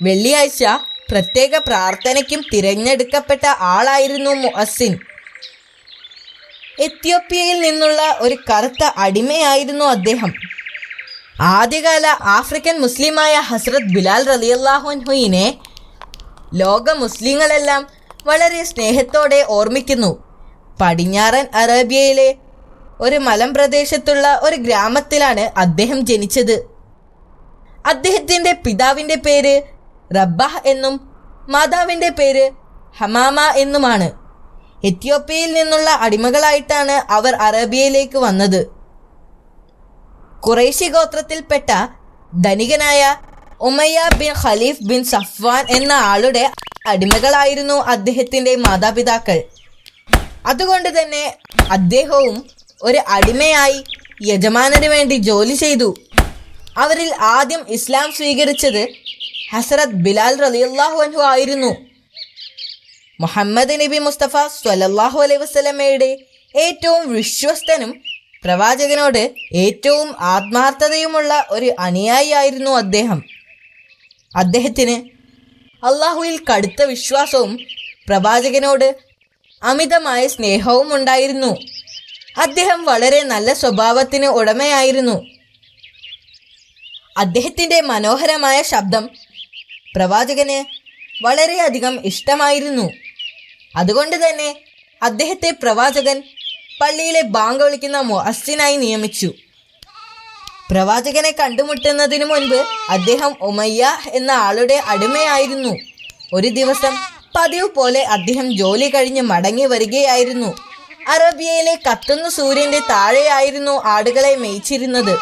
വെള്ളിയാഴ്ച പ്രത്യേക പ്രാർത്ഥനയ്ക്കും തിരഞ്ഞെടുക്കപ്പെട്ട ആളായിരുന്നു മുഅസ്സിൻ. എത്യോപ്യയിൽ നിന്നുള്ള ഒരു കറുത്ത അടിമയായിരുന്നു അദ്ദേഹം. ആദ്യകാല ആഫ്രിക്കൻ മുസ്ലിമായ ഹസ്രത്ത് ബിലാൽ റളിയല്ലാഹു അൻഹുവിനെ ലോക മുസ്ലിങ്ങളെല്ലാം വളരെ സ്നേഹത്തോടെ ഓർമ്മിക്കുന്നു. പടിഞ്ഞാറൻ അറേബ്യയിലെ ഒരു മലമ്പ്രദേശത്തുള്ള ഒരു ഗ്രാമത്തിലാണ് അദ്ദേഹം ജനിച്ചത്. അദ്ദേഹത്തിൻ്റെ പിതാവിൻ്റെ പേര് റബ്ബാഹ് എന്നും മാതാവിൻ്റെ പേര് ഹമാമ എന്നുമാണ്. എത്യോപ്യയിൽ നിന്നുള്ള അടിമകളായിട്ടാണ് അവർ അറേബ്യയിലേക്ക് വന്നത്. ഖുറൈശി ഗോത്രത്തിൽപ്പെട്ട ധനികനായ Umayya bin Khalif bin Safwan എന്ന ആളുടെ അടിമകളായിരുന്നു അദ്ദേഹത്തിൻ്റെ മാതാപിതാക്കൾ. അതുകൊണ്ട് തന്നെ അദ്ദേഹവും ഒരു അടിമയായി യജമാനന് വേണ്ടി ജോലി ചെയ്തു. അവരിൽ ആദ്യം ഇസ്ലാം സ്വീകരിച്ചത് ഹസ്രത്ത് ബിലാൽ റളിയല്ലാഹു അൻഹു ആയിരുന്നു. മുഹമ്മദ് നബി മുസ്തഫ സ്വല്ലല്ലാഹു അലൈഹി വസല്ലമയുടെ ഏറ്റവും വിശ്വസ്തനും പ്രവാചകനോട് ഏറ്റവും ആത്മാർത്ഥതയുമുള്ള ഒരു അനുയായിയായിരുന്നു അദ്ദേഹം. അദ്ദേഹത്തിന് അള്ളാഹുവിൽ കടുത്ത വിശ്വാസവും പ്രവാചകനോട് അമിതമായ സ്നേഹവും ഉണ്ടായിരുന്നു. അദ്ദേഹം വളരെ നല്ല സ്വഭാവത്തിന് ഉടമയായിരുന്നു. അദ്ദേഹത്തിൻ്റെ മനോഹരമായ ശബ്ദം പ്രവാചകന് വളരെയധികം ഇഷ്ടമായിരുന്നു. അതുകൊണ്ട് തന്നെ അദ്ദേഹത്തെ പ്രവാചകൻ പള്ളിയിലെ ബാങ്ക് വിളിക്കുന്ന മുഅസ്സിനായി നിയമിച്ചു. പ്രവാചകനെ കണ്ടുമുട്ടുന്നതിനു മുൻപ് അദ്ദേഹം ഉമയ്യ എന്ന ആളുടെ അടിമയായിരുന്നു. ഒരു ദിവസം പതിവ് പോലെ അദ്ദേഹം ജോലി കഴിഞ്ഞ് മടങ്ങി വരികയായിരുന്നു. അറേബ്യയിലെ കത്തുന്ന സൂര്യന്റെ താഴെയായിരുന്നു ആടുകളെ മേയിച്ചിരുന്നത്.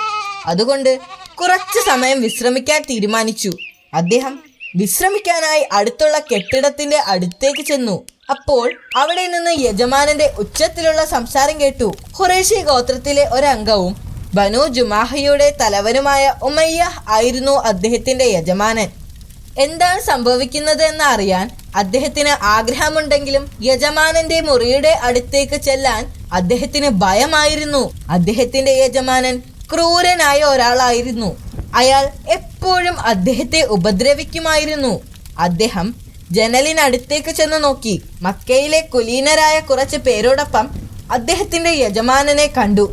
അതുകൊണ്ട് കുറച്ചു സമയം വിശ്രമിക്കാൻ തീരുമാനിച്ചു. അദ്ദേഹം വിശ്രമിക്കാനായി അടുത്തുള്ള കെട്ടിടത്തിന്റെ അടുത്തേക്ക് ചെന്നു. അപ്പോൾ അവിടെ നിന്ന് യജമാനന്റെ ഉച്ചത്തിലുള്ള സംസാരം കേട്ടു. ഖുറൈശി ഗോത്രത്തിലെ ഒരംഗവും ബനു ജുമാഹയുടെ തലവനുമായ ഉമയ്യ ആയിരുന്നു അദ്ദേഹത്തിന്റെ യജമാനൻ. എന്താണ് സംഭവിക്കുന്നത് എന്ന് അറിയാൻ അദ്ദേഹത്തിന് ആഗ്രഹമുണ്ടെങ്കിലും യജമാനന്റെ മുറിയുടെ അടുത്തേക്ക് ചെല്ലാൻ അദ്ദേഹത്തിന് ഭയമായിരുന്നു. അദ്ദേഹത്തിന്റെ യജമാനൻ ക്രൂരനായ ഒരാളായിരുന്നു. അയാൾ എപ്പോഴും അദ്ദേഹത്തെ ഉപദ്രവിക്കുമായിരുന്നു. അദ്ദേഹം ജനലിനടുത്തേക്ക് ചെന്ന് നോക്കി. മക്കയിലെ കുലീനരായ കുറച്ച് പേരോടൊപ്പം അദ്ദേഹത്തിന്റെ യജമാനനെ കണ്ടു.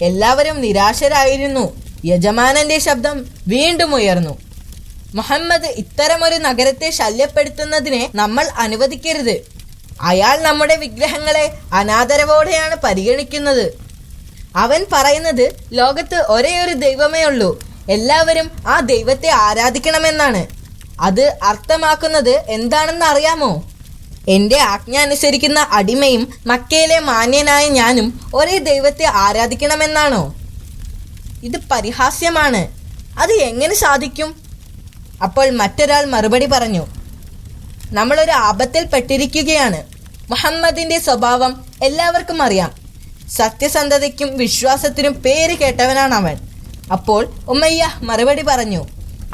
എല്ലാവരും നിരാശരായിരുന്നു. യജമാനന്റെ ശബ്ദം വീണ്ടും ഉയർന്നു. മുഹമ്മദ് ഇത്തരമൊരു നഗരത്തെ ശല്യപ്പെടുത്തുന്നതിനെ നമ്മൾ അനുവദിക്കരുത്. അയാൾ നമ്മുടെ വിഗ്രഹങ്ങളെ അനാദരവോടെയാണ് പരിഗണിക്കുന്നത്. അവൻ പറയുന്നത് ലോകത്ത് ഒരേയൊരു ദൈവമേ ഉള്ളൂ, എല്ലാവരും ആ ദൈവത്തെ ആരാധിക്കണമെന്നാണ്. അത് അർത്ഥമാക്കുന്നത് എന്താണെന്ന് അറിയാമോ? എൻ്റെ ആജ്ഞ അനുസരിക്കുന്ന അടിമയും മക്കയിലെ മാന്യനായ ഞാനും ഒരേ ദൈവത്തെ ആരാധിക്കണമെന്നാണോ? ഇത് പരിഹാസ്യമാണ്. അത് എങ്ങനെ സാധിക്കും? അപ്പോൾ മറ്റൊരാൾ മറുപടി പറഞ്ഞു, നമ്മളൊരു ആപത്തിൽ പെട്ടിരിക്കുകയാണ്. മുഹമ്മദിന്റെ സ്വഭാവം എല്ലാവർക്കും അറിയാം. സത്യസന്ധതയ്ക്കും വിശ്വാസത്തിനും പേര് കേട്ടവനാണ് അവൻ. അപ്പോൾ ഉമയ്യ മറുപടി പറഞ്ഞു,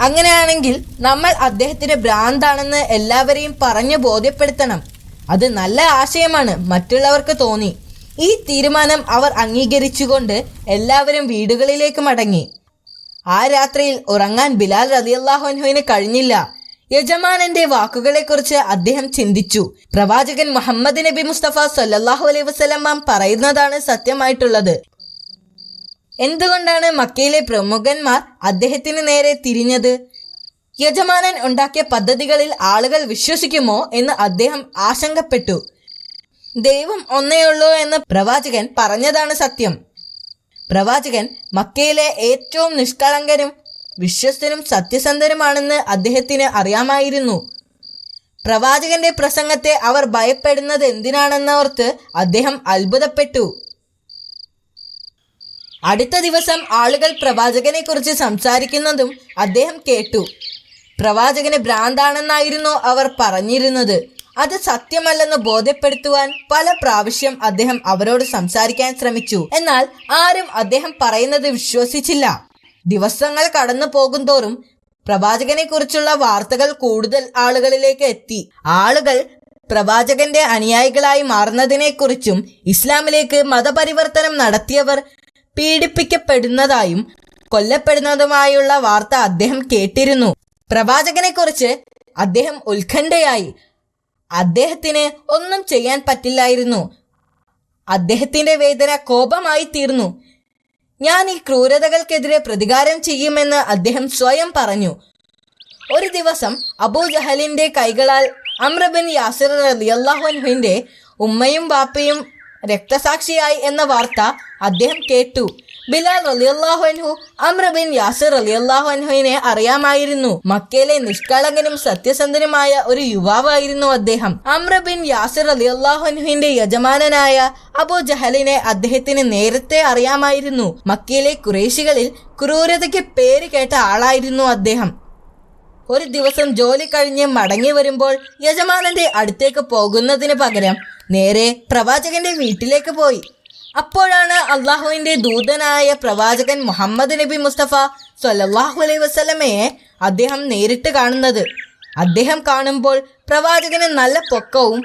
അങ്ങനെയാണെങ്കിൽ നമ്മൾ അദ്ദേഹത്തിന് ഭ്രാന്താണെന്ന് എല്ലാവരെയും പറഞ്ഞു ബോധ്യപ്പെടുത്തണം. അത് നല്ല ആശയമാണ്, മറ്റുള്ളവർക്ക് തോന്നി. ഈ തീരുമാനം അവർ അംഗീകരിച്ചുകൊണ്ട് എല്ലാവരും വീടുകളിലേക്ക് മടങ്ങി. ആ രാത്രിയിൽ ഉറങ്ങാൻ ബിലാൽ റളിയല്ലാഹു അൻഹുവിന് കഴിഞ്ഞില്ല. യജമാനന്റെ വാക്കുകളെക്കുറിച്ച് അദ്ദേഹം ചിന്തിച്ചു. പ്രവാചകൻ മുഹമ്മദ് നബി മുസ്തഫ സ്വല്ലല്ലാഹു അലൈഹി വസല്ലം പറയുന്നതാണ് സത്യമായിട്ടുള്ളത്. എന്തുകൊണ്ടാണ് മക്കയിലെ പ്രമുഖന്മാർ അദ്ദേഹത്തിന് നേരെ തിരിഞ്ഞത്? യജമാനൻ ഉണ്ടാക്കിയ പദ്ധതികളിൽ ആളുകൾ വിശ്വസിക്കുമോ എന്ന് അദ്ദേഹം ആശങ്കപ്പെട്ടു. ദൈവം ഒന്നേയുള്ളൂ എന്ന് പ്രവാചകൻ പറഞ്ഞതാണ് സത്യം. പ്രവാചകൻ മക്കയിലെ ഏറ്റവും നിഷ്കളങ്കനും വിശ്വസ്തനും സത്യസന്ധനുമാണെന്ന് അദ്ദേഹത്തിന് അറിയാമായിരുന്നു. പ്രവാചകന്റെ പ്രസംഗത്തെ അവർ ഭയപ്പെടുന്നത് എന്തിനാണെന്നോർത്ത് അദ്ദേഹം അത്ഭുതപ്പെട്ടു. അടുത്ത ദിവസം ആളുകൾ പ്രവാചകനെ കുറിച്ച് സംസാരിക്കുന്നതും അദ്ദേഹം കേട്ടു. പ്രവാചകന് ഭ്രാന്താണെന്നായിരുന്നു അവർ പറഞ്ഞിരുന്നത്. അത് സത്യമല്ലെന്ന് ബോധ്യപ്പെടുത്തുവാൻ പല പ്രാവശ്യം അദ്ദേഹം അവരോട് സംസാരിക്കാൻ ശ്രമിച്ചു. എന്നാൽ ആരും അദ്ദേഹം പറയുന്നത് വിശ്വസിച്ചില്ല. ദിവസങ്ങൾ കടന്നു പോകുന്തോറും പ്രവാചകനെ കുറിച്ചുള്ള വാർത്തകൾ കൂടുതൽ ആളുകളിലേക്ക് എത്തി. ആളുകൾ പ്രവാചകന്റെ അനുയായികളായി മാറുന്നതിനെക്കുറിച്ചും ഇസ്ലാമിലേക്ക് മതപരിവർത്തനം നടത്തിയവർ പീഡിപ്പിക്കപ്പെടുന്നതായും കൊല്ലപ്പെടുന്നതുമായുള്ള വാർത്ത അദ്ദേഹം കേട്ടിരുന്നു. പ്രവാചകനെ കുറിച്ച് അദ്ദേഹം ഉത്കണ്ഠയായി. അദ്ദേഹത്തിന് ഒന്നും ചെയ്യാൻ പറ്റില്ലായിരുന്നു. അദ്ദേഹത്തിന്റെ വേദന കോപമായി തീർന്നു. ഞാൻ ഈ ക്രൂരതകൾക്കെതിരെ പ്രതികാരം ചെയ്യുമെന്ന് അദ്ദേഹം സ്വയം പറഞ്ഞു. ഒരു ദിവസം അബൂജഹലിന്റെ കൈകളാൽ അംർ ബിൻ യാസിർ റളിയല്ലാഹു അൻഹുവിന്റെ ഉമ്മയും വാപ്പയും രക്തസാക്ഷിയായി എന്ന വാർത്ത അദ്ദേഹം കേട്ടു. ബിലാൽ റളിയല്ലാഹു അൻഹു അംർ ബിൻ യാസിർ റളിയല്ലാഹു അൻഹുവിനെ അറിയാമായിരുന്നു. മക്കയിലെ നിഷ്കളങ്കനും സത്യസന്ധനുമായ ഒരു യുവാവായിരുന്നു അദ്ദേഹം. അംർ ബിൻ യാസിർ റളിയല്ലാഹു അൻഹുവിന്റെ യജമാനനായ അബൂജഹലിനെ അദ്ദേഹത്തിന് നേരത്തെ അറിയാമായിരുന്നു. മക്കയിലെ ഖുറൈശികളിൽ ക്രൂരതയ്ക്ക് പേര് കേട്ട ആളായിരുന്നു അദ്ദേഹം. ഒരു ദിവസം ജോലി കഴിഞ്ഞ് മടങ്ങി വരുമ്പോൾ യജമാനന്റെ അടുത്തേക്ക് പോകുന്നതിന് പകരം നേരെ പ്രവാചകന്റെ വീട്ടിലേക്ക് പോയി. അപ്പോഴാണ് അള്ളാഹുവിന്റെ ദൂതനായ പ്രവാചകൻ മുഹമ്മദ് നബി മുസ്തഫ സ്വല്ലല്ലാഹു അലൈഹി വസല്ലമയെ അദ്ദേഹം നേരിട്ട് കാണുന്നത്. അദ്ദേഹം കാണുമ്പോൾ പ്രവാചകന് നല്ല പൊക്കവും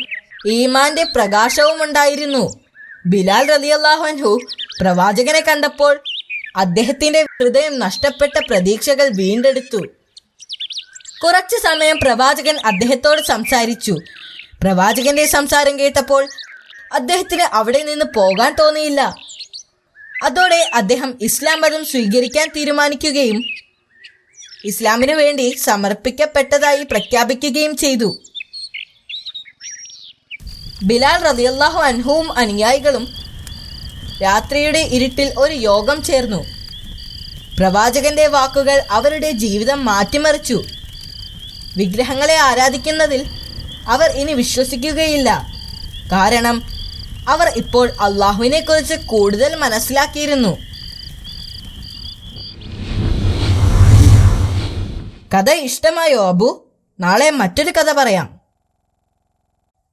ഈമാന്റെ പ്രകാശവും ഉണ്ടായിരുന്നു. ബിലാൽ റളിയല്ലാഹു അൻഹു പ്രവാചകനെ കണ്ടപ്പോൾ അദ്ദേഹത്തിന്റെ ഹൃദയം നഷ്ടപ്പെട്ട പ്രതീക്ഷകൾ വീണ്ടെടുത്തു. കുറച്ചു സമയം പ്രവാചകൻ അദ്ദേഹത്തോട് സംസാരിച്ചു. പ്രവാചകന്റെ സംസാരം കേട്ടപ്പോൾ അദ്ദേഹത്തിന് അവിടെ നിന്ന് പോകാൻ തോന്നിയില്ല. അതോടെ അദ്ദേഹം ഇസ്ലാം മതം സ്വീകരിക്കാൻ തീരുമാനിക്കുകയും ഇസ്ലാമിനു വേണ്ടി സമർപ്പിക്കപ്പെട്ടതായി പ്രഖ്യാപിക്കുകയും ചെയ്തു. ബിലാൽ റളിയല്ലാഹു അൻഹുവും അനുയായികളും രാത്രിയുടെ ഇരുട്ടിൽ ഒരു യോഗം ചേർന്നു. പ്രവാചകന്റെ വാക്കുകൾ അവരുടെ ജീവിതം മാറ്റിമറിച്ചു. വിഗ്രഹങ്ങളെ ആരാധിക്കുന്നതിൽ അവർ ഇനി വിശ്വസിക്കുകയില്ല. കാരണം അവർ ഇപ്പോൾ അള്ളാഹുവിനെ കുറിച്ച് കൂടുതൽ മനസ്സിലാക്കിയിരുന്നു. കഥ ഇഷ്ടമായോ അബു? നാളെ മറ്റൊരു കഥ പറയാം.